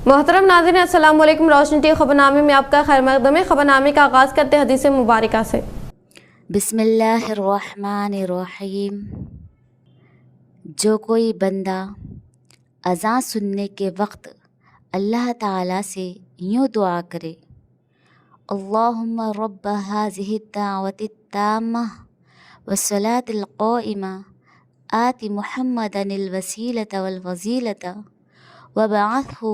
मोहतरम नाज़रीन, अस्सलाम वालेकुम। रोशनी टी खबरनामे में आपका खैर मकदम है। खबरनामे का आगाज़ करते हैं हदीस मुबारका से। बिस्मिल्लाहिर्रहमानिर्रहीम। जो कोई बंदा अज़ान सुनने के वक्त अल्लाह ताला से यूँ दुआ करे, अल्लाहुम्मा रब्ब हाज़िहि दावति ताम्मा वस्सलातिल क़ाइमा आति मुहम्मदनिल वसीलता वल फज़ीलता वबअथहु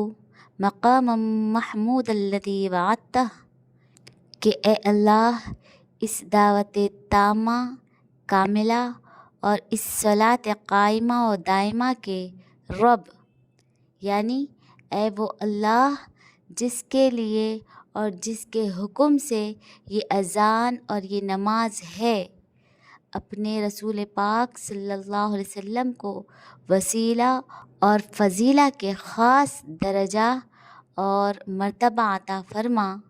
मक़ामम महमूदल्लज़ी वअदतह, कि ए अल्लाह, इस दावत तामा कामिला और इस सलात कायमा और दायमा के रब, यानी ए वो अल्लाह जिसके लिए और जिसके हुक्म से ये अज़ान और ये नमाज है, अपने रसूल पाक सल्लल्लाहु अलैहि वसल्लम को वसीला और फ़ज़ीला के ख़ास दर्जा और मर्तबा अता फ़रमा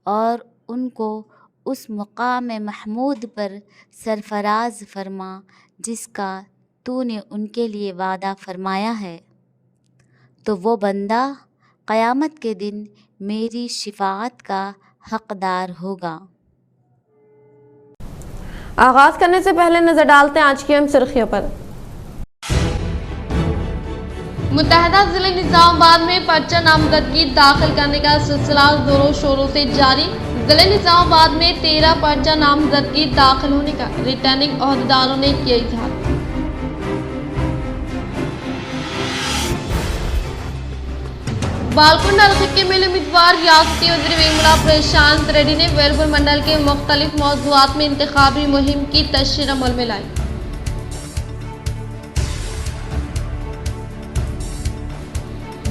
और उनको उस मुक़ाम महमूद पर सरफ़राज़ फ़रमा जिसका तूने उनके लिए वादा फ़रमाया है। तो वो बंदा क़यामत के दिन मेरी शिफ़ाअत का हक़दार होगा। आगाज़ करने से पहले नज़र डालते हैं आज की अहम सुर्खियों पर। मुत्तहदा ज़िले निज़ामाबाद में पर्चा नामजदगी दाखिल करने का सिलसिला जोरों शोरों से जारी। ज़िले निज़ामाबाद में 13 पर्चा नामजदगी दाखिल होने का रिटर्निंग अहदेदारों ने किया इजहार। बालकुंड हल्के में उम्मीदवार रियासती वज़ीर वेमुला प्रशांत रेड्डी ने वेलपुर मंडल के मुख्तलिफ मौज़ूआत में इंतखाबी मुहिम की तशरीह अमल में लाई।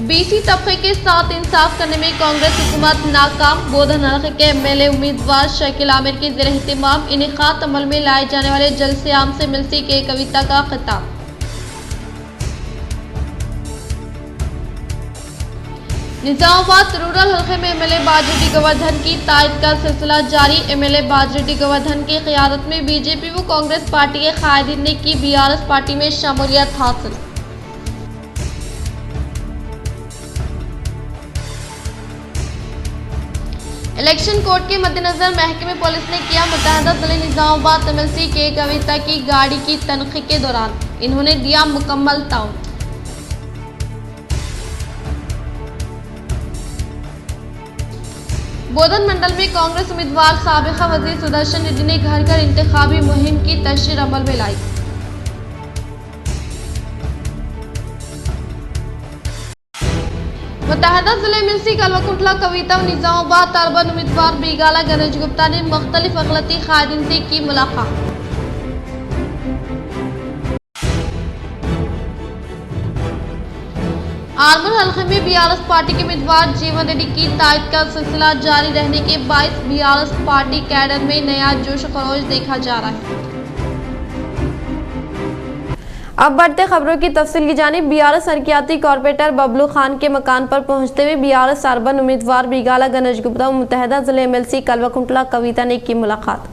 बीसी तबके के साथ इंसाफ करने में कांग्रेस हुकूमत नाकाम। बोधन हल्के के एमएलए उम्मीदवार शकील आमिर के ज़ेर एहतिमाम इनेकात अमल में लाए जाने वाले जलसे आम से मिलती के कविता का खिताब। निजामाबाद रूरल हल्के में एमएलए बाजरेड्डी गोवर्धन की तायद का सिलसिला जारी। एमएलए बाजरेड्डी गोवर्धन की क़यादत में बीजेपी व कांग्रेस पार्टी के कायदीन ने की बीआरएस पार्टी में शमूलियत हासिल। इलेक्शन कोड के मद्देनजर महकमे पुलिस ने किया मुत्तहदा ज़िले निज़ामाबाद एमएलसी के कविता की गाड़ी की तनख़ी के दौरान इन्होंने दिया मुकम्मल ताउन। बोधन मंडल में कांग्रेस उम्मीदवार साबिक़ा वज़ीर सुदर्शन रेड्डी ने घर घर इंतखाबी मुहिम की तशरीह अमल में लाई। मुत्तहदा ज़िले एमएलसी कलवकुंटला कविता व निज़ामाबाद अर्बन उम्मीदवार बेगाला गणेश गुप्ता ने मुख्तलिफ अक़लियती कायदीन से की मुलाकात। आरमन हल्के में बीआरएस पार्टी के उम्मीदवार जीवन रेड्डी की तायद का सिलसिला जारी रहने के बायस बीआरएस पार्टी कैडर में नया जोश खरोश देखा जा रहा है। अब बढ़ते खबरों की तफसील की जानिब। बीआरएस तरक्याती कॉरपोरेटर बबलू खान के मकान पर पहुंचते हुए बीआरएस अर्बन उम्मीदवार बेगाला गणेश गुप्ता व मुत्तहदा ज़िले एमएलसी कलवकुंटला कविता ने की मुलाकात।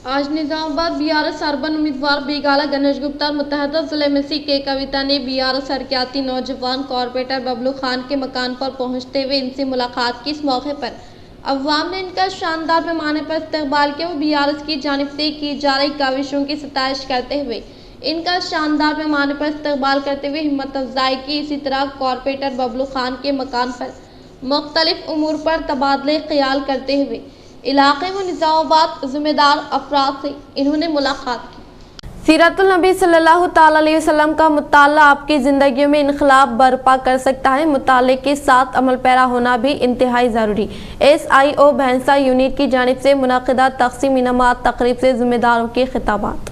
आज निज़ामाबाद बीआरएस अर्बन उम्मीदवार बेगाला गणेश गुप्ता और मुत्तहदा ज़िले एमएलसी के कविता ने बीआरएस तरक्याती नौजवान कॉरपोरेटर बबलू खान के मकान पर पहुँचते हुए इनसे मुलाकात की। इस मौके पर अवाम ने इनका शानदार पैमाने पर इस्तकबाल किया व बीआरएस की जानिब से की जा रही काविशों की सताइश करते हुए इनका शानदार पैमाने पर इस्तकबाल करते हुए हिम्मत अफजाई की। इसी तरह कॉरपोरेटर बबलू खान के मकान पर मुख्तलिफ उमूर पर तबादले ख्याल करते हुए इलाके व निज़ामाबाद ज़िम्मेदार अफराद से इन्होंने मुलाकात की। सीरतुल नबी सल्लल्लाहु ताला अलैहि वसल्लम का मुताला आपकी ज़िंदगी में इनकलाब बर्पा कर सकता है। मुताले के साथ अमल पैरा होना भी इंतहाई ज़रूरी। SIO भैंसा यूनिट की जानिब से मुनक़िदा तक़सीम इनामात तक़रीब से ज़िम्मेदारों के खिताबात।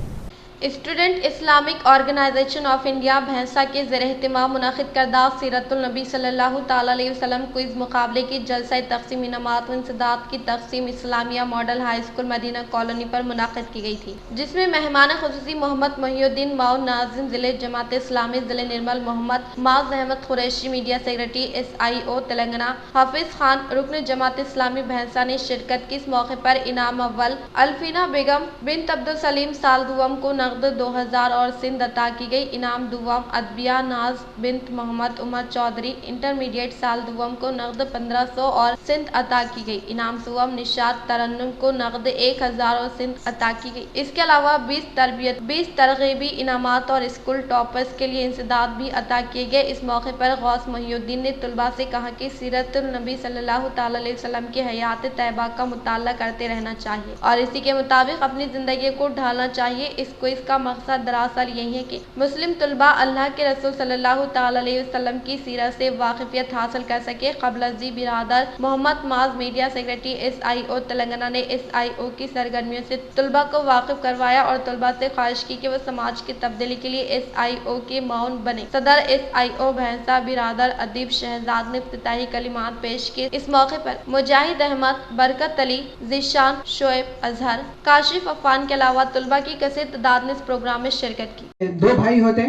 Student Islamic organisation of India Bhainsa के ज़ेर एहतिमाम मुनक़िद करदा सीरतुल नबी सल्लल्लाहु ताला अलैहि वसल्लम क्विज़ मुकाबले की जलसा तक़सीम इनामात व इंसदाद की तक़सीम Islamia model high school Madina colony पर मुनक़िद की गई थी, जिसमें मेहमान ख़ुसूसी मोहम्मद मोहिउद्दीन माउन नाज़िम ज़िले जमात इस्लामी ज़िले Nirmal Mohammed Maaz Ahmed Qureshi media secretary SIO Telangana Hafiz Khan रुकन जमात इस्लामी भैंसा ने शिरकत की। इस मौके पर इनाम अव्वल अल्फीना बेगम बिन अब्दुल सलीम साल दुआम को नकद 2000 और सिंध अता की गई। इनाम दुआम अदबिया नाज बिन्त मोहम्मद उमर चौधरी इंटरमीडिएट साल दुआम को नकद 1500 और सिंध अता की गई। इनाम सुवम निशात तरन्नुम को नकद 1000 और सिंध अता की गई। इसके अलावा 20 तरगीबी इनामात और स्कूल टॉपर्स के लिए इंसदाद भी अता किए गए। इस मौके पर गौस मोहिउद्दीन ने तुलबा से कहा कि सीरतुल नबी सल्लल्लाहु तआला अलैहि वसल्लम की हयात तैयबा का मुताला करते रहना चाहिए और इसी के मुताबिक अपनी जिंदगी को ढालना चाहिए। इसका मकसद दरअसल यही है कि मुस्लिम तुलबा अल्लाह के रसूल सल्लल्लाहु तआला अलैहि वसल्लम की सीरत से वाकिफियत हासिल कर सके। कबलजी बिरादर मोहम्मद माज मीडिया सेक्रेटरी SIO तेलंगाना ने SIO की सरगर्मियों से तुलबा को वाकिफ करवाया और तुलबा से ख्वाहिश की कि वो समाज की तब्दीली के लिए SIO के माउन बने। सदर SIO भैंसा बिरादर अदीब शहजाद ने इफ्तिताही कलिमात पेश किए। इस मौके पर मुजाहिद अहमद, बरकत अली, जिशान, शोएब, अजहर, काशिफ अफान के अलावा तुलबा की कसीर तादाद ने इस प्रोग्राम में शिरकत की। दो भाई होते,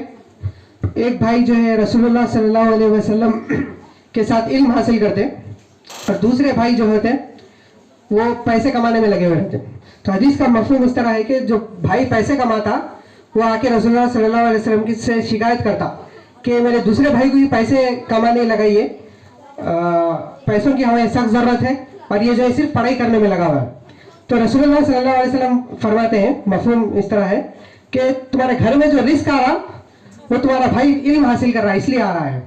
एक भाई जो है रसूलुल्लाह सल्लल्लाहु अलैहि वसल्लम के साथ इल्म हासिल करते और दूसरे भाई जो होते वो पैसे कमाने में लगे हुए रहते। तो हदीस का मफहूम इस तरह है कि जो भाई पैसे कमाता वो आके रसूलुल्लाह सल्लल्लाहु अलैहि वसल्लम की से शिकायत करता कि मेरे दूसरे भाई को भी पैसे कमाने लगाइए, पैसों की हमें सख्त ज़रूरत है और ये जो है सिर्फ पढ़ाई करने में लगा हुआ है। तो रसूलुल्लाह सल्लल्लाहु अलैहि वसल्लम फरमाते हैं, मफहूम इस तरह है कि तुम्हारे घर में जो रिस्क आ रहा वो तुम्हारा भाई इल्म हासिल कर रहा है इसलिए आ रहा है।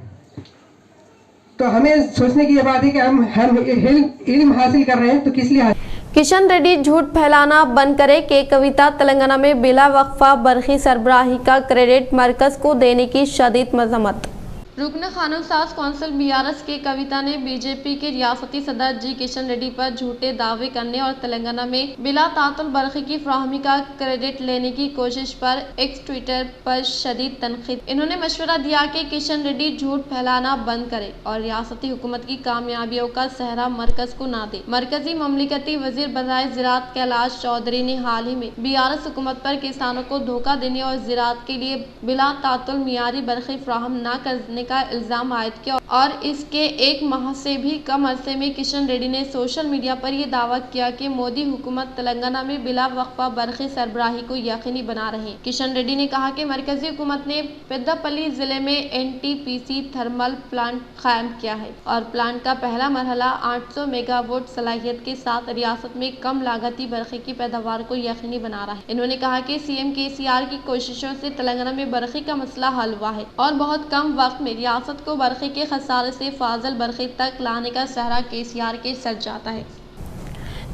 तो हमें सोचने की ये बात है कि हम इल्म हासिल कर रहे हैं तो किस लिए। किशन रेड्डी झूठ फैलाना बंद करे के कविता तेलंगाना में बिला वक्फा बरखी सरबराही का क्रेडिट मरकज को देने की शदीद मजम्मत। रुकन कानून साज कौंसिल BRS के कविता ने बीजेपी के रियासती सदर जी किशन रेड्डी पर झूठे दावे करने और तेलंगाना में बिला तातुल बरखी की फ्राहमी का क्रेडिट लेने की कोशिश पर एक्स ट्विटर पर शदीद तनकीद। इन्होंने मशवरा दिया कि किशन रेड्डी झूठ फैलाना बंद करे और रियासती हुकूमत की कामयाबियों का सहरा मरकज को ना दे। मरकजी ममलिकती वजीर बराए ज़राअत कैलाश चौधरी ने हाल ही में BRS हुकूमत पर किसानों को धोखा देने और ज़राअत के लिए बिला तातुल मियारी बरखी फ्राहम न करने का इल्जाम आयद किया और इसके एक माह से भी कम अरसे में किशन रेड्डी ने सोशल मीडिया पर यह दावा किया कि मोदी हुकूमत तेलंगाना में बिला वक्फा बरखी सरबराही को यकीनी बना रहे हैं। किशन रेड्डी ने कहा कि मरकजी हुकूमत ने पेद्दापल्ली जिले में NTPC थर्मल प्लांट कायम किया है और प्लांट का पहला मरहला 800 मेगावाट सलाहियत के साथ रियासत में कम लागती बरखी की पैदावार को यकीनी बना रहा है। इन्होंने कहा कि CM KCR की कोशिशों से तेलंगाना में बरखी का मसला हल हुआ है और बहुत कम वक्त में रियासत को बरखी के खसारे से फाजल बरखी तक लाने का सहरा KCR के सर जाता है।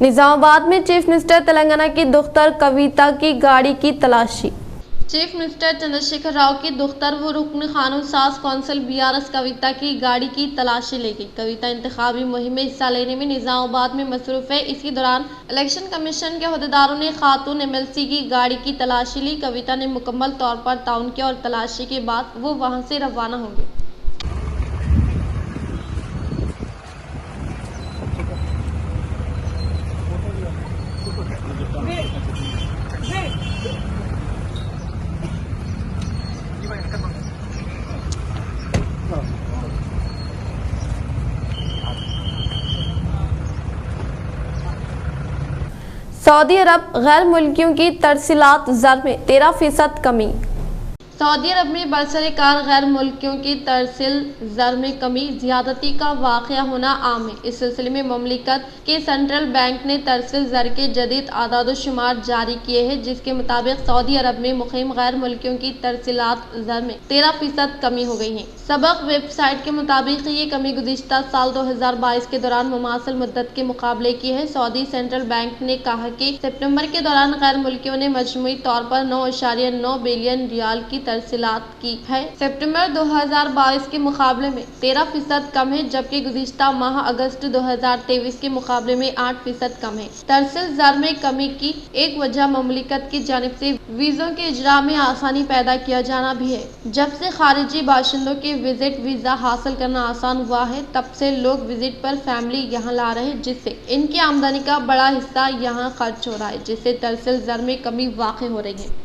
निजामाबाद में चीफ मिनिस्टर तेलंगाना की दुख्तर कविता की गाड़ी की तलाशी। चीफ मिनिस्टर चंद्रशेखर राव की दुख्तर व रुकन कानून साज कौंसिल BRS कविता की गाड़ी की तलाशी ले गई। कविता इंतखाबी मुहिम में हिस्सा लेने में निजामाबाद में मसरूफ है। इसी दौरान इलेक्शन कमीशन के अहदेदारों ने खातून MLC की गाड़ी की तलाशी ली। कविता ने मुकम्मल तौर पर ताउन किया और तलाशी के बाद वो वहां से रवाना होंगे। सऊदी अरब गैर मुल्कियों की तरसीलात ज़र में 13% कमी। सऊदी अरब में बरसरकार गैर मुल्कियों की तरसील ज़र में कमी ज़्यादती का वाक़या होना आम है। इस सिलसिले में ममलिकत के सेंट्रल बैंक ने तरसील ज़र के जदीद आदाद-ओ-शुमार जारी किए हैं, जिसके मुताबिक सऊदी अरब में मुक़ीम गैर मुल्कियों की तरसीलात ज़र में 13% कमी हो गई है। सबक वेबसाइट के मुताबिक ये कमी गुज़िश्ता साल 2022 के दौरान मुमासिल मुद्दत के मुकाबले की है। सऊदी सेंट्रल बैंक ने कहा कि सितंबर के दौरान गैर मुल्कियों ने मजमूई तौर पर 9.9 बिलियन रियाल की तरसीलात की है। सितंबर 2022 के मुकाबले में 13% कम है, जबकि गुज़िश्ता माह अगस्त 2023 के मुकाबले में 8% कम है। तरसील ज़र में कमी की एक वजह ममलिकत की जानिब से वीज़ों के इजरा में आसानी पैदा किया जाना भी है। जब से खारिजी बाशिंदों के विजिट वीज़ा हासिल करना आसान हुआ है, तब से लोग विजिट पर फैमिली यहाँ ला रहे हैं, जिससे इनकी आमदनी का बड़ा हिस्सा यहाँ खर्च हो रहा है, जिससे तरसील ज़र में कमी वाक़ई हो रही है।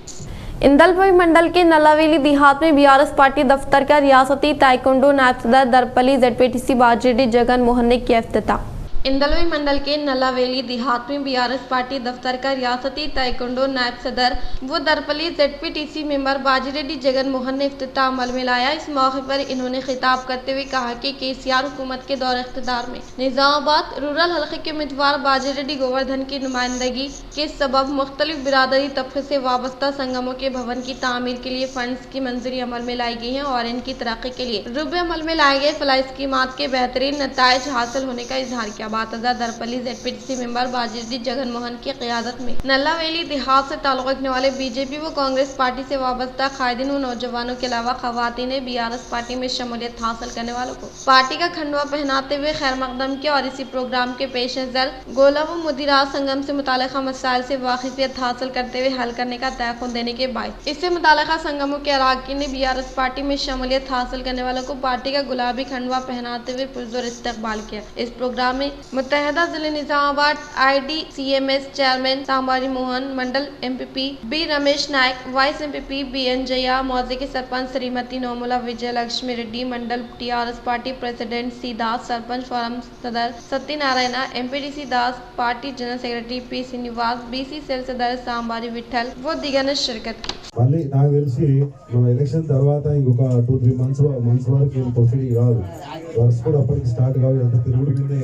इंदलपुर मंडल के नलावेली देहात में BRS पार्टी दफ्तर का रियासती ताइक्वांडो नायब सदर दरपली ZPTC बाजिडी जगन मोहन ने किया इफ्तिताह। इंदलवी मंडल के नल्लावेली देहात में बीआरएस पार्टी दफ्तर का रियासती ताइक्वांडो नायब सदर व दरपली ZPTC मेंबर बाजीरेड्डी जगन मोहन ने इफ्तिताह अमल में लाया। इस मौके पर इन्होंने खिताब करते हुए कहा कि KCR हुकूमत के दौर इख्तिदार में निजामाबाद रूरल हल्के के उम्मीदवार बाजीरेड्डी गोवर्धन की नुमाइंदगी के सबब मुख्तलिफ बिरादरी तबके से वाबस्ता संगमों के भवन की तामीर के लिए फंड्स की मंजूरी अमल में लाई गई है और इनकी तरक्की के लिए रुबे अमल में लाए गए फलाही स्कीमात के बेहतरीन नताइज हासिल होने का इजहार किया। बातजा दरपली ZPTC मेंबर बाजीरेड्डी जगन मोहन की क़यादत में नल्लावेली देहात से ताल्लुक़ रखने वाले BJP व कांग्रेस पार्टी से वाबस्ता कायदीन व नौजवानों के अलावा खवातीन ने BRS पार्टी में शमूलियत हासिल करने वालों को पार्टी का खंडवा पहनाते हुए खैर मकदम किया और इसी प्रोग्राम के पेश नज़र गोला व मुदीरात संगम से मुतालिका मसाइल से वाकिफियत हासिल करते हुए हल करने का तयक़ुन देने के बाद इससे मुतालिका संगमों के अराकीन ने BRS पार्टी में शमूलियत हासिल करने वालों को पार्टी का गुलाबी खंडवा पहनाते हुए पुरजोर इस्तकबाल किया। इस प्रोग्राम में मुत्तहदा जिले Nizamabad IDCMS chairman Sambari Mohan, mandal MPP B Ramesh Naik, vice MPP BN Jaya, मौजे के sarpanch Shrimati Nomula Vijaya Lakshmi Reddy, mandal TRS party president C Das, sarpanch forum सदर Satyanarayana, MPDC Das, party general secretary P Srinivas, BC cell सदर सांबारी विठल व दीगर ने शिरकत की। మళ్ళీ నాకు తెలిసి మన ఎలక్షన్ తర్వాత ఇంకొక 2-3 మంత్స్ వరకు ఏం ప్రొసీడింగ్ కాదు, వర్క్స్ కూడా అప్పటికి స్టార్ట్ కావు, ఎంత తిరుగుడు మీదే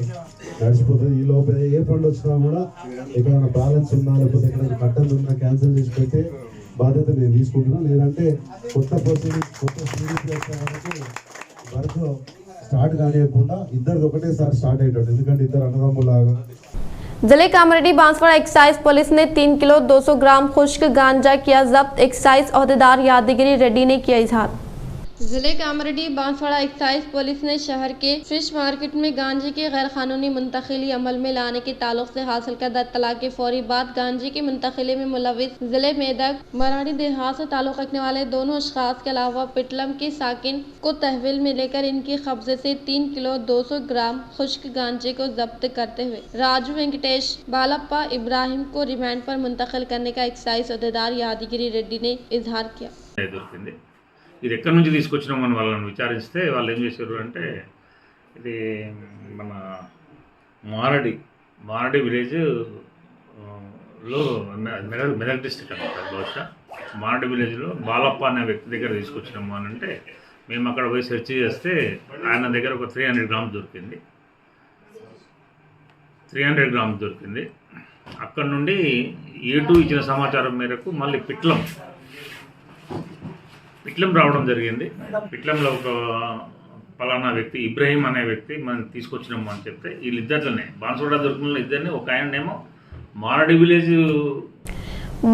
నడిచిపోతుంది। ఈ లోపల ఏ ఫండ్ వచ్చినా కూడా ఎక్కడైనా బ్యాలెన్స్ ఉన్నా లేకపోతే ఎక్కడైనా కట్టలు ఉన్నా క్యాన్సిల్ చేసి పెట్టే బాధ్యత నేను తీసుకుంటున్నాను। లేదంటే కొత్త వరకు వర్క్ స్టార్ట్ కానియకుండా ఇద్దరిది ఒకటేసారి స్టార్ట్ అయ్యేటట్టు, ఎందుకంటే ఇద్దరు అన్నదమ్ములాగా। जिले कामरेड्डी बांसवाड़ा एक्साइज पुलिस ने 3 किलो 200 ग्राम खुश्क गांजा किया जब्त। एक्साइज अहदेदार यादगिरी रेड्डी ने किया इजहार। जिले कामरेड्डी बांसवाड़ा एक्साइज पुलिस ने शहर के फिश मार्केट में गांजे की गैर कानूनी मुंतकिली अमल में लाने के ताल्लुक से हासिल करदा इत्तला के फौरी बाद गांजे की मुंतकिली में मुलविस जिले मेदक मराठी देहात से ताल्लुक रखने वाले दोनों अशखास के अलावा पिटलम के साकिन को तहवील में लेकर इनके कब्जे से 3 किलो 200 ग्राम खुश्क गांजे को जब्त करते हुए राजू वेंकटेश बालप्पा इब्राहिम को रिमांड पर मुंतकिल करने का एक्साइज अहदेदार यादगिरी रेड्डी ने इजहार किया। ఇది ఎక్కడి నుంచి తీసుకొచ్చినామని వాళ్ళని విచారిస్తే వాళ్ళు ఏం చేశారు అంటే, ఇది మన మారడి విలేజ్ లో మెదక్ డిస్ట్రిక్ట్ అనమాట, బహుశా మారడి విలేజ్లో బాలప్ప అనే వ్యక్తి దగ్గర తీసుకొచ్చినాము అని అంటే, మేము అక్కడ పోయి సెర్చ్ చేస్తే ఆయన దగ్గర ఒక 300 గ్రామ్స్ దొరికింది। 300 గ్రామ్స్ దొరికింది। అక్కడ నుండి A2 ఇచ్చిన సమాచారం మేరకు మళ్ళీ పిట్లం రావడం జరిగింది। పిట్లంలో ఒక పలానా వ్యక్తి ఇబ్రాహీం అనే వ్యక్తి మనం తీసుకొచ్చినాము అని చెప్తే, వీళ్ళిద్దరినే బాన్సోడా దొరికిన ఇద్దరిని, ఒక ఆయనేమో మారడి విలేజ్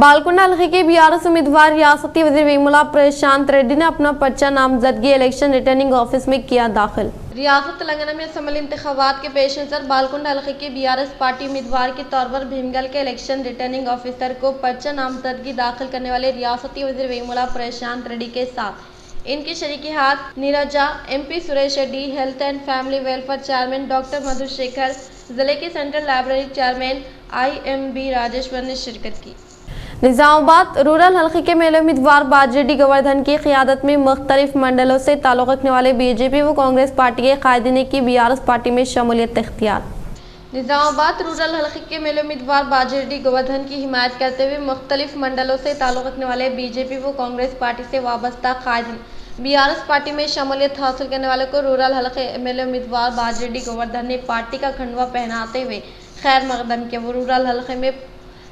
बालकुंडा हल्के के BRS उम्मीदवार रियासती वजीर वेमुला प्रशांत रेड्डी ने अपना पर्चा नामजदगी इलेक्शन रिटर्निंग ऑफिस में किया दाखिल। रियासत तेलंगाना में असम्बली इंतखाबात के पेश नज़र बालकुंडा हल्के के BRS पार्टी उम्मीदवार के तौर पर भीमगल के इलेक्शन रिटर्निंग ऑफिसर को पर्चा नामजदगी दाखिल करने वाले रियासती वजीर वेमुला प्रशांत रेड्डी के साथ इनके शरीकी हाथ Neeraja, MP Suresh Reddy, health and family welfare chairman doctor Madhushekar, जिले के central library chairman IMB Rajeshwar ने शिरकत की। निजामाबाद रूरल हल्के के मेले उम्मीदवार बाजीरेड्डी गोवर्धन की क़यादत में मुख्तलिफ मंडलों से ताल्लुक़ रखने वाले BJP व कांग्रेस पार्टी के कायदीन ने की BRS पार्टी में शमूलियत इख्तियार। निजामाबाद रूरल हल्के के मेले उम्मीदवार बाजीरेड्डी गोवर्धन की हिमायत करते हुए मुख्तलिफ मंडलों से ताल्लुक़ रखने वाले BJP व कांग्रेस पार्टी से वाबस्ता कायदीन BRS पार्टी में शमूलियत हासिल करने वाले को रूरल हल्के मेले उम्मीदवार बाजीरेड्डी गोवर्धन ने पार्टी का खंडवा पहनाते हुए खैर मकदम किया। वो रूरल हल्के में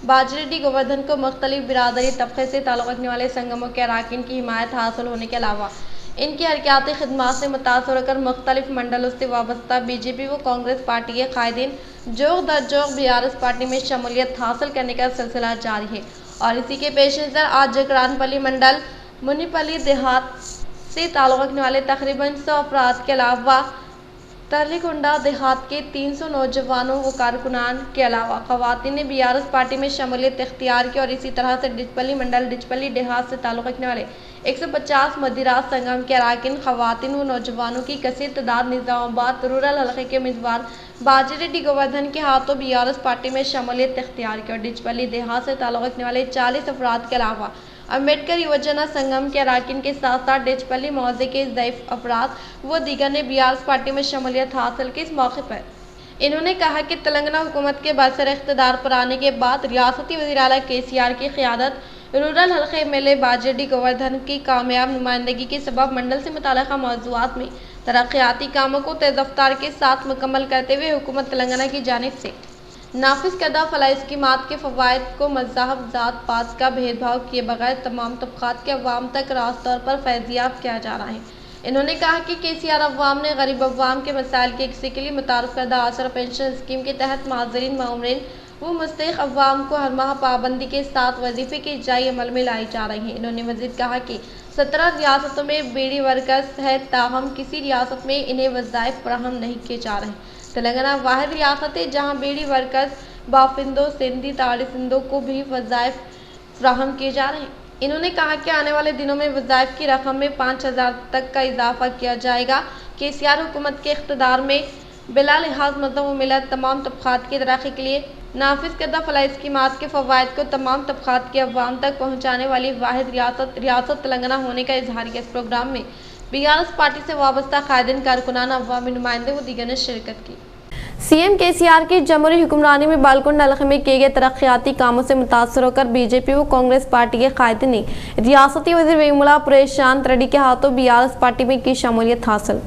बाजीरेड्डी गोवर्धन को मुख्तलिफ बिरादरी तबके से ताल्लुक़ रखने वाले संगमों के अराकीन की हिमायत हासिल होने के अलावा इनकी हरकियाती खिदमात से मुतासर होकर मुख्तलिफ मंडलों से वाबस्ता BJP व कांग्रेस पार्टी के कायदीन जोग दर जोग BRS पार्टी में शमूलियत हासिल करने का सिलसिला जारी है। और इसी के पेश नज़र आज जकरानपल्ली मंडल मुनीपल्ली देहात से ताल्लुक़ रखने वाले तकरीबन 100 अफराद के अलावा तरलीकुंडा देहात के 300 नौजवानों व कारकुनान के अलावा खवातीन ने BRS पार्टी में शमूलियत इख्तियार की। और इसी तरह से डिचपल्ली मंडल डिचपल्ली देहात से ताल्लुक़ रखने वाले 150 मदिरात संगम के अराकीन खवातीन व नौजवानों की कसीर तादाद निजामाबाद रूरल हल्के के उम्मीदवार बाजीरेड्डी गोवर्धन के हाथों BRS पार्टी में शमूलियत इख्तियार की। और डिचपल्ली देहात से ताल्लुक़ रखने वाले 40 अफराद के अलावा अम्बेडकर युवजना संगम के अराकीन के साथ साथ डिचपल्ली मौजे के ज़ईफ़ अफराद व दीगर ने BRS पार्टी में शमूलियत हासिल की। इस मौके पर इन्होंने कहा कि तेलंगाना हुकूमत के बरसर इख्तिदार पर आने के बाद रियासती वज़ीर आला KCR की क़यादत रूरल हल्के MLA बाजेडी गोवर्धन की कामयाब नुमाइंदगी के सबब मंडल से मुताल्लिक़ा मौज़ूआत में तरक्याती कामों को तेज़ रफ्तार के साथ मुकम्मल करते हुए हुकूमत तेलंगाना की जानिब से नाफिज करदा फलाह स्कीमात के फ़वाइद को मज़हब ज़ात पात का भेदभाव किए बगैर तमाम तबक़ात के अवाम तक रास्त तौर पर फैज़याब किया जा रहा है। इन्होंने कहा कि KCR अवाम ने गरीब अवाम के मसाइल के यकसी के लिए मुतारफ़ करदा आसरा पेंशन स्कीम के तहत माज़रीन मामरीन व मुस्तहिक़ अवाम को हर माह पाबंदी के साथ वजीफ़े के इजाई अमल में लाई जा रही हैं। इन्होंने मज़ीद कहा कि 17 रियासतों में बीडी वर्कर्स है, ताहम किसी रियासत में इन्हें वज़ाइफ फराहम नहीं किए जा रहे। तेलंगाना वाहिद रियासत है जहाँ बीडी वर्कर्स बाफिंदों सिंधी ताड़ी सिंधों को भी वज़ाइफ फराहम किए जा रहे हैं। इन्होंने कहा कि आने वाले दिनों में वज़ाइफ की रकम में 5000 तक का इजाफा किया जाएगा। KCR हुकूमत के इख्तिदार में बिला लिहाज मज़हब व मिलत तमाम तबक़ात की तरक्की के लिए नाफिज करदा फलाह स्कीमात के फ़वाइद को तमाम तबक़ात के अवाम तक पहुँचाने वाली वाहिद रियासत तेलंगाना होने का इजहार किया। इस प्रोग्राम में BRS पार्टी से वाबस्ता कायदीन कारकुनान अवामी नुमाइंदे व दीगर ने शिरकत की। CM KCR की जमहूरी हुक्मरानी में बालकुंड हल्के में किए गए तरक्याती कामों से मुतासर होकर BJP व कांग्रेस पार्टी के कायदीन ने रियासती वज़ीर वेमुला परेशान रेड्डी के हाथों BRS पार्टी में की शमूलियत हासिल।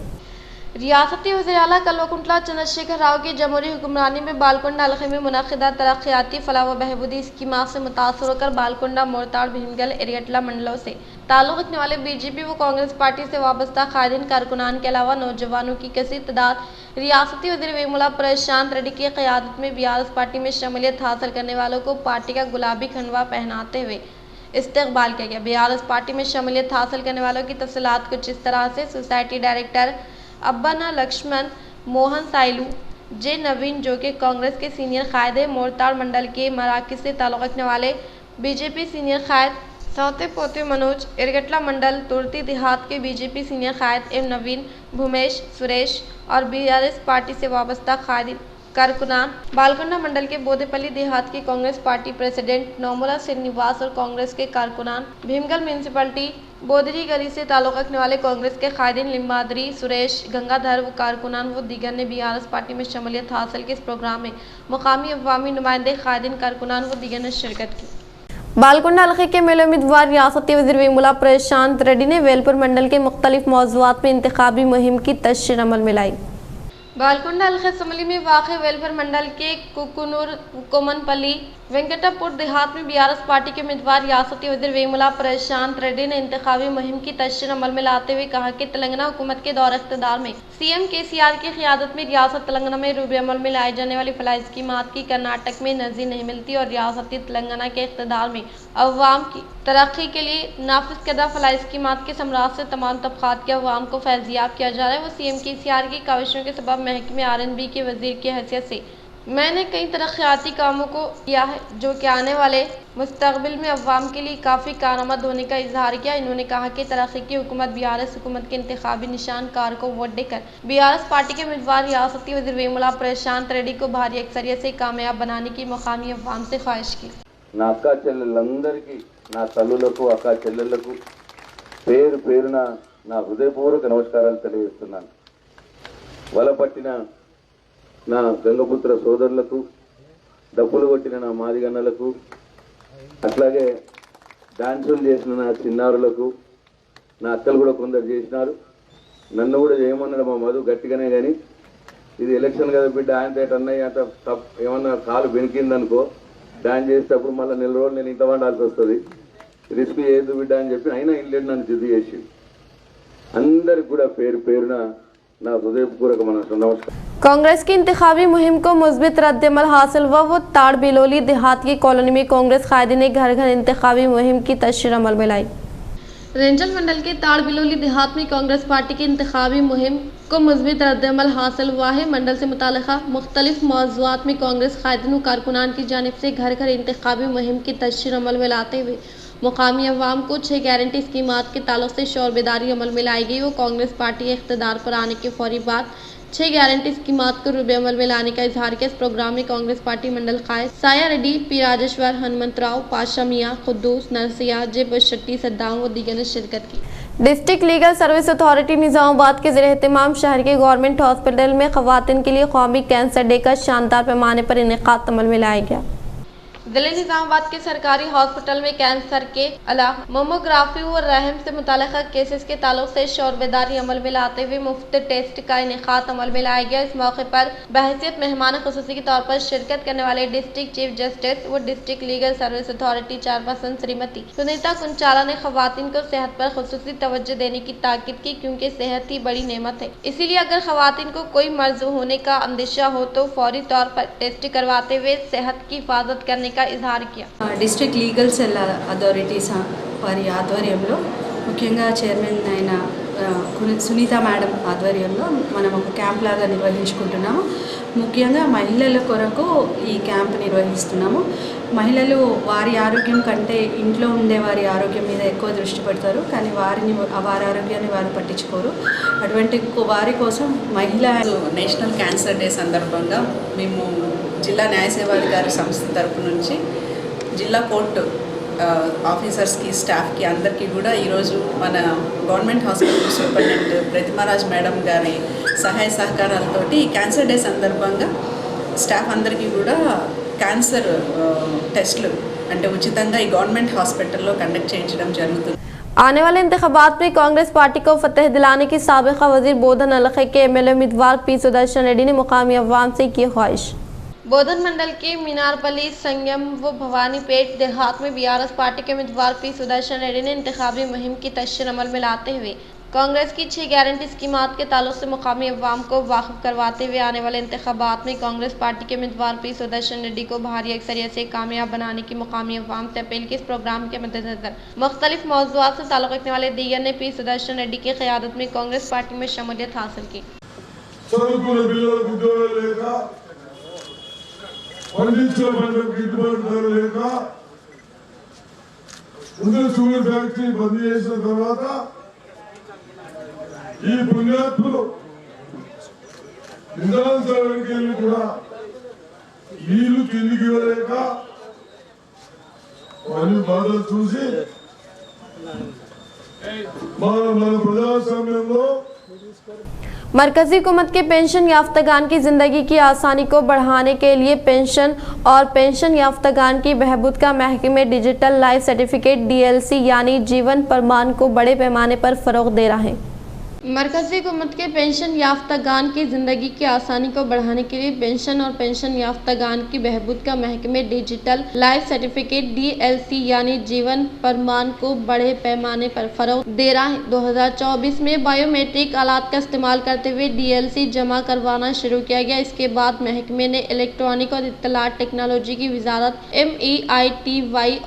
रियासती वज़ीर आला कल्वकुंतला चंद्रशेखर राव की जमहूरी हुक्मरानी में बालकुंडा हल्के में मुनक़िदा तरक्याती फलाह व बहबूदी स्कीमात से मुतासर होकर बालकुंडा मोरताड़ भीमगल एरियटला मंडलों से ताल्लुक़ रखने वाले BJP व कांग्रेस पार्टी से वाबस्ता कायदीन कारकुनान के अलावा नौजवानों की कसीर तादाद रियासती वज़ीर वेमुला परेशान रेड्डी की क़यादत में BRS पार्टी में शमूलियत हासिल करने वालों को पार्टी का गुलाबी खंडवा पहनाते हुए इस्तकबाल किया गया। BRS पार्टी में शमूलियत हासिल करने वालों की तफसीलात कुछ इस तरह से सोसाइटी डायरेक्टर अब्बाना लक्ष्मण मोहन साइलू जे नवीन जो कि कांग्रेस के सीनियर कायद है, मोरताड़ मंडल के मराकज़ से ताल्लुक़ रखने वाले BJP सीनियर कायद सौते पोते मनोज इरगटला मंडल तुर्ती देहात के BJP सीनियर कायद एम नवीन भूमेश सुरेश और BRS पार्टी से वाबस्ता कायदीन कारकुनान बालकुंडा मंडल के बोदेपल्ली देहात के कांग्रेस पार्टी प्रेसिडेंट नौमुला श्रीनिवास और कांग्रेस के कारकुनान भीमगल म्यूनसिपलिटी बोदरी गली से ताल्लुक़ रखने वाले कांग्रेस के कायदीन लिम्बादरी सुरेश गंगाधर व कारकुनान व दीगर ने BRS पार्टी में शमूलियत हासिल की। इस प्रोग्राम में मुकामी अवामी नुमाइंदे कायदीन कारकुनान व दीगर ने शिरकत की। बालकुंडा हल्के के मेले उम्मीदवार रियासती वज़ीर वेमुला परेशान रेड्डी ने वेलपुर मंडल के मुख्तलिफ मौज़ूआत में इंतखाबी मुहिम की तशरीह अमल में लाई। बालकुंडा हल्के असम्बली में वाक़ वेलफेयर मंडल के कुकुनूर कोमनपल्ली वेंकटापुर देहात में BRS पार्टी के उम्मीदवार रियासती वज़ीर वेमुला परेशान रेड्डी ने इंतखाबी मुहिम की तशरीह अमल में लाते हुए कहा कि तेलंगाना हुकूमत के दौर इख्तिदार में CM KCR की क़यादत में रियासत तेलंगाना में रूबे अमल में लाई जाने वाली फलाह स्कीमात की कर्नाटक में नज़ीर नहीं मिलती और रियासती तेलंगाना के इख्तिदार में अवाम की तरक्की के लिए नाफिज करदा फलाह स्कीमात के समराज से तमाम तबक़ात के अवाम को फैज़याब किया जा रहा है। वो CM KCR की काविशों के सबब महकमे RNB के वज़ीर की हैसियत से मैंने कई तरक्याती कामों को किया है जो कि आने वाले मुस्तक़बिल में अवाम के लिए काफ़ी कारआमद होने का इजहार किया। इन्होंने कहा कि तरक्की की हुकूमत BRS हुकूमत के इंतखाबी निशान कार को वोट देकर BRS पार्टी के उम्मीदवार रियासती वज़ीर वेमुला परेशान रेड्डी को भारी अक्सरियत से कामयाब बनाने की मुकामी अवाम से ख्वाहिश की। నా అక్క చెల్లెళ్ళందరికీ నా తల్లులకు అక్క చెల్లెళ్లకు పేరు పేరున నా హృదయపూర్వక నమస్కారాలు తెలియజేస్తున్నాను. వలపట్టిన నా గంగపుత్ర సోదరులకు, డప్పులు కొట్టిన నా మాదిగన్నలకు, అట్లాగే డాన్సులు చేసిన నా చిన్నారులకు, నా అక్కలు కూడా కొందరు చేసినారు. నన్ను కూడా చేయమన్నాడు మా మధు గట్టిగానే, కానీ ఇది ఎలక్షన్ కదా బిడ్డ, ఆయన అన్నయ్య అంత ఏమన్నా కాలు బెనికిందనుకో డాన్స్ చేసేటప్పుడు మళ్ళీ నెల రోజులు నేను ఇంత వండాల్సి వస్తుంది, రిస్క్ చేయొద్దు బిడ్డ అని చెప్పి అయినా ఇల్లు నన్ను జిద్దు చేసి అందరికి కూడా పేరు పేరున నా హృదయపూర్వక నమస్కారం. कांग्रेस की इंतखाबी मुहिम को मुस्बित रद्दअमल हासिल हुआ। वो ताड़ बिलोली देहात की कॉलोनी में कांग्रेस कायदीन ने घर घर इंतखाबी मुहिम की तशरीह अमल में लाई। रेंजल मंडल के ताड़ बिलोली देहात में कांग्रेस पार्टी की इंतखाबी मुहिम को मुस्बित रद्दअमल हासिल हुआ है। मंडल से मुताल्लिक़ा मुख्तलिफ मौज़ूआत में कांग्रेस कायदीन व कारकुनान की जानिब से घर घर इंतखाबी मुहिम की तशरीह अमल में लाते हुए मुकामी अवाम को 6 गारंटी स्कीमात के ताल्लुक़ से शौर बेदारी अमल में लाई गई। वो कांग्रेस पार्टी इख्तिदार पर आने के फौरी बाद 6 गारंटी स्कीमात को रूबे अमल में लाने का इजहार किया। इस प्रोग्राम में कांग्रेस पार्टी मंडल कायद साया रेड्डी, पी राजेश्वर, हनुमंतराव, पाशा मियाँ, खुद्दूस, नरसिया, जे बुशट्टी, सद्दाम व दीगर ने शिरकत की। District legal service authority Nizamabad के ज़रिए एहतमाम शहर के गवर्नमेंट हॉस्पिटल में खवातीन के लिए कौमी कैंसर डे का शानदार पैमाने पर इनेकाद अमल में लाया गया। जिले निजामाबाद के सरकारी हॉस्पिटल में कैंसर के अलावा मोमोग्राफी और रहम से मुताल्लिक़ केसेस के ताल्लुक से शोरबेदारी अमल में लाते हुए मुफ्त टेस्ट का इनेकाद अमल में लाया गया। इस मौके पर बहैसियत मेहमान खुसूसी के तौर पर शिरकत करने वाले डिस्ट्रिक्ट चीफ जस्टिस व district legal service authority chairperson Shrimati Sunitha Kunchala ने खवातीन को सेहत पर खुसूसी तवज्जो देने की ताकीद की, क्योंकि सेहत ही बड़ी नेमत है। इसीलिए अगर खवातीन को कोई मर्ज होने का अंदेशा हो तो फौरी तौर पर टेस्ट करवाते हुए सेहत की हिफाजत करने का इजहार किया। डिस्ट्रिक्ट लीगल सेल अथॉरिटीస్ వారి ఆధ్వర్యంలో ముఖ్యంగా చైర్మన్ అయిన సునీత మేడం ఆధ్వర్యంలో మనం ఒక క్యాంప్ లాగా నిర్వహించుకుంటున్నాము। ముఖ్యంగా మహిళల కొరకు ఈ క్యాంప్ నిర్వహిస్తున్నాము। మహిళలు వారి ఆరోగ్యం కంటే ఇంట్లో ఉండే వారి ఆరోగ్యం మీద ఎక్కువ దృష్టి పెడతారు, కానీ వారి ఆరోగ్యాన్ని వారు పట్టించుకోరు। అటువంటి వారి కోసం మహిళా నేషనల్ క్యాన్సర్ డే సందర్భంగా మేము జిల్లా న్యాయ సేవాధికారి సంస్థ తరపు నుంచి జిల్లా కోర్టు ఆఫీసర్స్కి స్టాఫ్కి అందరికీ కూడా ఈరోజు మన government hospital superintendent Pratima Raj madam గారి సహాయ సహకారాలతోటి క్యాన్సర్ డే సందర్భంగా స్టాఫ్ అందరికీ కూడా క్యాన్సర్ టెస్టులు అంటే ఉచితంగా ఈ గవర్నమెంట్ హాస్పిటల్లో కండక్ట్ చేయించడం జరుగుతుంది। आने वाले इंतखाबात में कांग्रेस पार्टी को फतेह दिलाने की साबिका वजीर बोधन हलके के एमएलए उम्मीदवार पी सुदर्शन रेड्डी ने मुकामी अवाम से की ख्वाहिश। बोधन मंडल के मीनारपल्ली, संगम व भवानीपेट देहात में बीआरएस पार्टी के उम्मीदवार पी सुदर्शन रेड्डी ने इंतखाबी मुहिम की तशरीह अमल में लाते हुए कांग्रेस की 6 गारंटी स्कीमात के ताल्लुक से मुकामी अवाम को वाकिफ करवाते हुए आने वाले इंतखाबात में कांग्रेस पार्टी के उम्मीदवार पी सुदर्शन रेड्डी को भारी अक्सरियत से कामयाब बनाने की मुकामी अवाम से अपील की। इस प्रोग्राम के मद्देनजर मुख्तलिफ मौज़ूआत से ताल्लुक़ रखने वाले दीगर ने पी सुदर्शन रेड्डी की क़यादत में कांग्रेस पार्टी में शमूलियत हासिल की। షుగర్ ఫ్యాక్టరీ బంద్ చేసిన తర్వాత ఈ పుణ్యాత్ములు ఇంధనం సవరణకి వెళ్ళి కూడా నీళ్లు కిందికి ఇవ్వలేక వారి బాధలు చూసి మన ప్రజాస్వామ్యంలో मरकजी हुकूमत के पेंशन याफ्तगान की ज़िंदगी की आसानी को बढ़ाने के लिए पेंशन और पेंशन याफ्तगान की बहबूद का महकमे डिजिटल लाइफ सर्टिफिकेट DLC यानी जीवन प्रमाण को बड़े पैमाने पर फ़रोग़ दे रहा है। मरकज़ी हुकूमत के पेंशन याफ्तगान की ज़िंदगी की आसानी को बढ़ाने के लिए पेंशन और पेंशन याफ्तगान की बहबूद का महकमे डिजिटल लाइफ सर्टिफिकेट DLC यानी जीवन प्रमाण को बड़े पैमाने पर फ़रोग़ दे रहा है। 2024 में बायोमेट्रिक आलात का इस्तेमाल करते हुए DLC जमा करवाना शुरू किया गया। इसके बाद महकमे ने इलेक्ट्रॉनिक और इत्तलात टेक्नोलॉजी की वजारत MEITY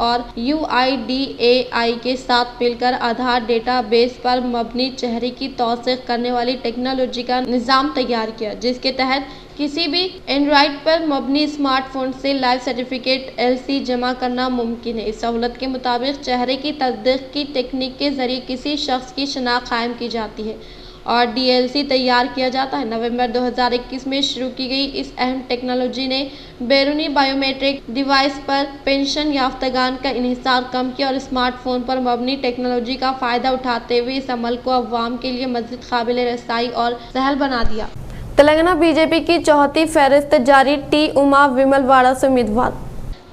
और UIDAI के साथ मिलकर आधार डेटा बेस पर मबनी चेहरे की तौसीक़ करने वाली टेक्नोलॉजी का निज़ाम तैयार किया, जिसके तहत किसी भी एंड्रॉयड पर मबनी स्मार्टफोन से लाइफ सर्टिफिकेट LC जमा करना मुमकिन है। इस सहूलत के मुताबिक चेहरे की तस्दीक की टेक्निक के ज़रिए किसी शख्स की शनाख्त कायम की जाती है और DLC तैयार किया जाता है। नवंबर 2021 में शुरू की गई इस अहम टेक्नोलॉजी ने बैरूनी बायोमेट्रिक डिवाइस पर पेंशन याफ्तगान का इन्हिसार कम किया और स्मार्टफोन पर मबनी टेक्नोलॉजी का फ़ायदा उठाते हुए इस अमल को अवाम के लिए मज़ीद काबिल रसाई और सहल बना दिया। तेलंगाना बीजेपी की चौथी फहरिस्त जारी, T उमा विमलवाड़ा से उम्मीदवार।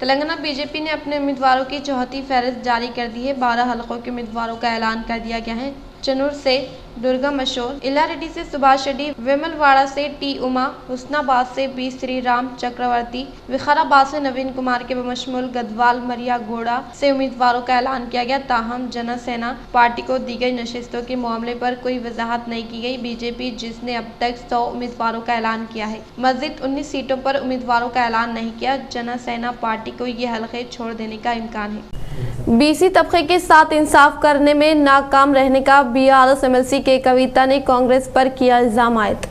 तेलंगाना बीजेपी ने अपने उम्मीदवारों की चौथी फहरिस्त जारी कर दी है। 12 हलकों के उम्मीदवारों का ऐलान कर दिया गया है। चनूर से दुर्गा मशोर, इलारेड्डी से सुभाष रेड्डी, विमलवाड़ा से T उमा, हुस्नाबाद से B श्रीराम चक्रवर्ती, विखाराबाद से नवीन कुमार के बमशमूल गदवाल मरिया घोड़ा से उम्मीदवारों का ऐलान किया गया। ताहम जनसेना पार्टी को दी गई नशिस्तों के मामले पर कोई वजाहत नहीं की गई। बीजेपी जिसने अब तक 100 उम्मीदवारों का ऐलान किया है, मज़ीद 19 सीटों पर उम्मीदवारों का ऐलान नहीं किया। जनसेना पार्टी को ये हलके छोड़ देने का इम्कान है। BC तबके के साथ इंसाफ करने में नाकाम रहने का BRS MLC के कविता ने कांग्रेस पर किया इल्ज़ाम आयद।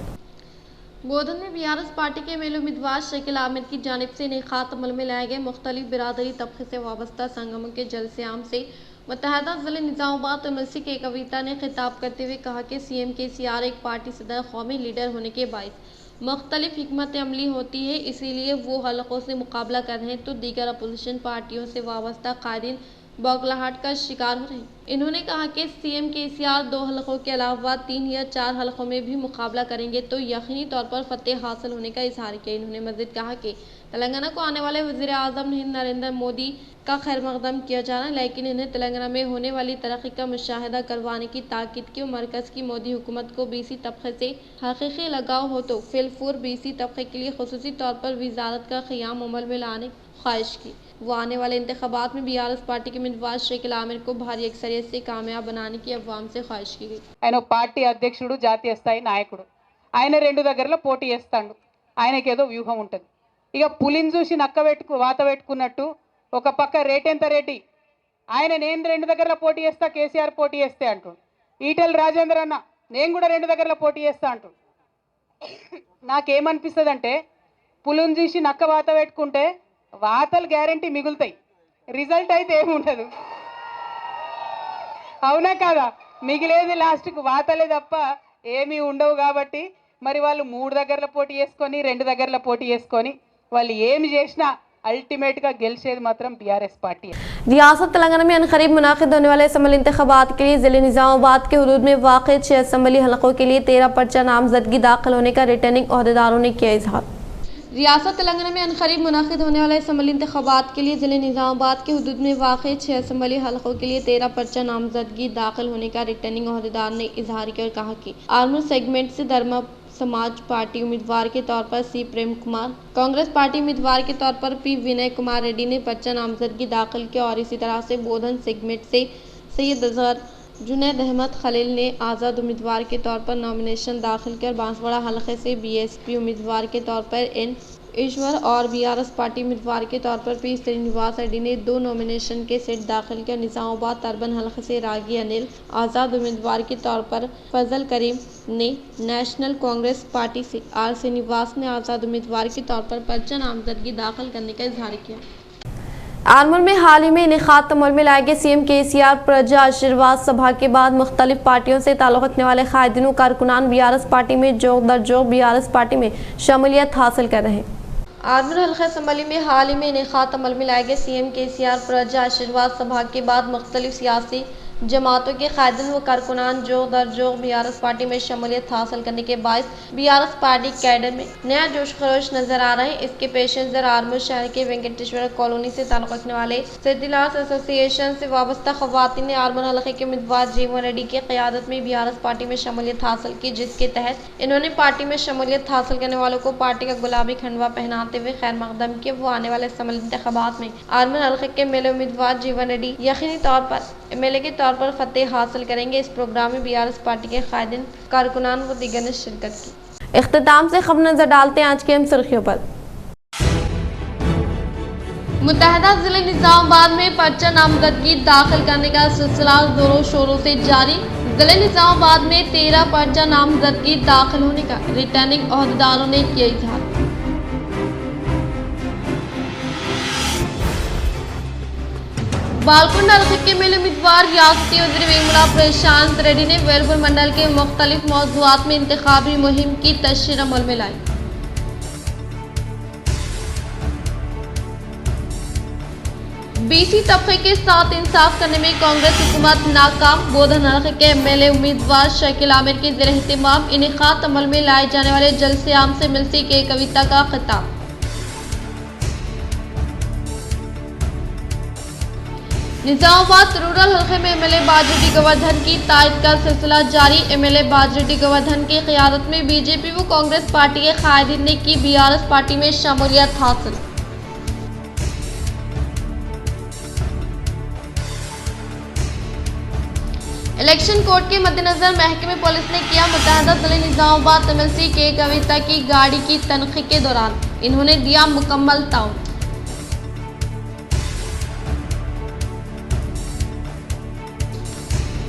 बोधन में BRS पार्टी के एमएलए उम्मीदवार शकील अहमद की जानिब से इनेकाद अमल में लाए गए मुख्तलिफ बिरादरी तबके से वाबस्ता संगमों के जलसे-आम से मुत्तहदा ज़िले निज़ामाबाद MLC के कविता ने खिताब करते हुए कहा कि CM KCR एक पार्टी सदर कौमी लीडर होने के बायस मुख्तलिफ हिकमत अमली होती है, इसीलिए वो हलकों से मुकाबला कर रहे हैं तो दीगर अपोजिशन पार्टियों से वाबस्ता कायदीन बौखलाहट का शिकार हो रहे हैं। इन्होंने कहा कि सीएम केसीआर 2 हलकों के अलावा 3 या 4 हलकों में भी मुकाबला करेंगे तो यकीनी तौर पर फतेह हासिल होने का इजहार किया। इन्होंने मज़ीद कहा कि तेलंगाना को आने वाले वज़ीर आज़म नरेंद्र मोदी का खैर मकदम किया जाना, लेकिन इन्हें तेलंगाना में होने वाली तरक्की का मुशाहिदा करवाने की ताकीद की। मरकज़ की मोदी हुकूमत को बीसी तबके से हकीकी लगाव हो तो फिलफूर बीसी तबके के लिए खुसूसी तौर पर वजारत का क़याम अमल में लाने की ख्वाहिश की। वो आने वाले इंतखाबात में बीआरएस पार्टी के उम्मीदवार शेखिल आमिर को भारी अक्सरियत से कामयाब बनाने की अवाम से ख्वाहिश की गई। ఆయన పార్టీ అధ్యక్షుడు, జాతీయ స్థాయి నాయకుడు. ఆయన 2 దగ్గరలో పోటీ చేస్తాడు. ఆయనకేదో వ్యూహం ఉంటుంది. ఇక పులిని చూసి వాత పెట్టుకున్నట్టు ఒక పక్క రేటెంత రెడ్డి ఆయన నేను 2 దగ్గరలో పోటీ చేస్తా, కేసీఆర్ పోటీ చేస్తే అంటాడు. ఈటెల రాజేందర్ అన్న నేను కూడా 2 దగ్గరలో పోటీ చేస్తా అంటాడు. నాకేమనిపిస్తుంది అంటే పులిని చూసి వాత పెట్టుకుంటే వాతలు గ్యారెంటీ మిగులుతాయి, రిజల్ట్ అయితే ఏముండదు. అవునా కాదా? మిగిలేది లాస్ట్కు వాతలే తప్ప ఏమీ ఉండవు. కాబట్టి మరి వాళ్ళు 3 దగ్గరలో పోటీ చేసుకొని 2 దగ్గరలో పోటీ చేసుకొని వాళ్ళు ఏమి చేసినా अल्टीमेटగా గెలిచేది మాత్రం बीआरएस पार्टी है। रियासत तेलंगाना में अनकरीब मुनाकिद होने वाले असम्बली इंतखाबात के लिए जिले निजामाबाद के हुदूद में वाक़ 6 असम्बली हलकों के लिए 13 पर्चा नामजदगी दाखिल होने का रिटर्निंग अहदेदारों ने किया इजहार। रियासत तेलंगाना में अनकरीब मुनाकिद होने वाले असम्बली इंतखाबात के लिए जिले निजामाबाद के हुदूद में वाक़ 6 असम्बली हलकों के लिए 13 पर्चा नामजदगी दाखिल होने का रिटर्निंग अहदेदार ने इजहार किया और कहा कि आर्मर सेगमेंट से धर्म समाज पार्टी उम्मीदवार के तौर पर सी प्रेम कुमार, कांग्रेस पार्टी उम्मीदवार के तौर पर पी विनय कुमार रेड्डी ने पर्चा नामजदगी दाखिल किया और इसी तरह से बोधन सेगमेंट से सैयद अजहर जुनैद अहमद खलील ने आज़ाद उम्मीदवार के तौर पर नॉमिनेशन दाखिल किया और बांसवाड़ा हलके से बीएसपी उम्मीदवार के तौर पर एन ईश्वर और बीआरएस पार्टी उम्मीदवार के तौर पर पी श्रीनिवास रेड्डी ने 2 नॉमिनेशन के सेट दाखिल किया। निजामाबाद अर्बन हलके से रागी अनिल आज़ाद उम्मीदवार के तौर पर फजल करीम ने, नेशनल कांग्रेस पार्टी से आर श्रीनिवास ने आज़ाद उम्मीदवार के तौर पर पर्चा नामजदगी दाखिल करने का इजहार किया। आरमूर में हाल ही में इनेकाद अमल में लाए गए सीएम केसीआर प्रजा आशीर्वाद सभा के बाद मुख्तलिफ पार्टियों से ताल्लुक़ रखने वाले कायदीन कारकुनान बीआरएस पार्टी में जोग दर जोग बीआरएस पार्टी में शमूलियत हासिल कर रहे हैं। आर्मर हल्का असम्बली में हाल ही में इनेकाद अमल में लाए गए सीएम केसीआर प्रजा आशीर्वाद सभा के बाद मुख्तलिफ सियासी जमातों के कायदीन व कारकुनान जोग दर जोग बीआरएस पार्टी में शमूलियत हासिल करने के बायस बीआरएस पार्टी कैडर में नया जोश खरोश नजर आ रहे हैं। इसके पेश नज़र आर्मूर शहर के वेंकटेश्वर कॉलोनी से ताल्लुक़ रखने वाले सेटिलार्स एसोसिएशन से वाबस्ता खवातीन ने आर्मूर हल्के के उम्मीदवार जीवन रेड्डी की क़यादत में बीआरएस पार्टी में शमूलियत हासिल की, जिसके तहत इन्होंने पार्टी में शमूलियत हासिल करने वालों को पार्टी का गुलाबी खंडवा पहनाते हुए खैर मकदम किया। वो आने वाले असम्बली इंतखाबात में आर्मूर हल्के के मेले उम्मीदवार जीवन रेड्डी यकीनी तौर पर एमएलए के तौर पर फतेह हासिल करेंगे। इस प्रोग्राम में बीआरएस पार्टी के कायदीन कारकुनान व दीगर ने शिरकत की। इख्तिताम से खबर नजर डालते हैं आज की अहम सुर्खियों पर। मुत्तहदा जिले निजामाबाद में पर्चा नामजदगी दाखिल करने का सिलसिला जोरों शोरों से जारी। जिले निजामाबाद में 13 पर्चा नामजदगी दाखिल होने का रिटर्निंग अहदेदारों ने किया इजहार। बालकुंड हल्के के मेले उम्मीदवार रियासती वज़ीर वेमुला प्रशांत रेड्डी ने वेलपुर मंडल के मुख्तलिफ मौज़ूआत में इंतखाबी मुहिम की तशरीह अमल में लाई। बीसी तबके के साथ इंसाफ करने में कांग्रेस हुकूमत नाकाम। बोधन हल्के के एमएलए उम्मीदवार शेखिल आमिर के ज़ेर एहतिमाम इनेकाद अमल में लाए जाने वाले जलसे आम से मिलती के कविता का खिताब। निजामाबाद रूरल हल्के में एमएलए बाजरेड्डी गोवर्धन की तायद का सिलसिला जारी। एमएलए बाजरेड्डी गोवर्धन की क़यादत में बीजेपी व कांग्रेस पार्टी के कायदीन ने की बीआरएस पार्टी में शमूलियत हासिल। इलेक्शन कोड के मद्देनजर महकमे पुलिस ने किया मुत्तहदा जिले निजामाबाद एमएलसी के कविता की गाड़ी की तनखी के दौरान इन्होंने दिया मुकम्मल ताउन।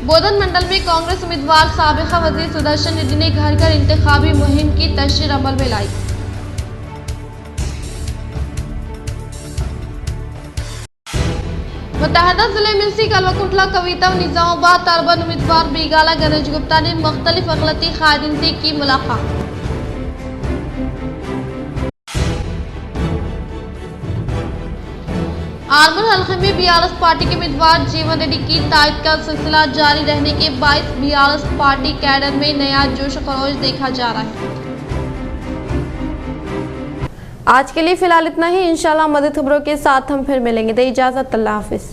बोधन मंडल में कांग्रेस उम्मीदवार साबिका वजीर सुदर्शन रेड्डी ने घर घर इंतखाबी मुहिम की तशरीह अमल में लाई। मुत्तहदा जिले मिलसी कलवकुंटला कविता व निजामाबाद अर्बन उम्मीदवार बीगाला गणेश गुप्ता ने मुख्तलिफ अक़लियती कायदीन से की मुलाकात। आलमन हल्के में बीआरएस पार्टी के उम्मीदवार जीवन रेड्डी की तायद का सिलसिला जारी रहने के बायस बीआरएस पार्टी कैडर में नया जोश खरोश देखा जा रहा है। आज के लिए फिलहाल इतना ही। इंशाल्लाह मज़ीद खबरों के साथ हम फिर मिलेंगे। दे इजाज़त, अल्लाह हाफिज़।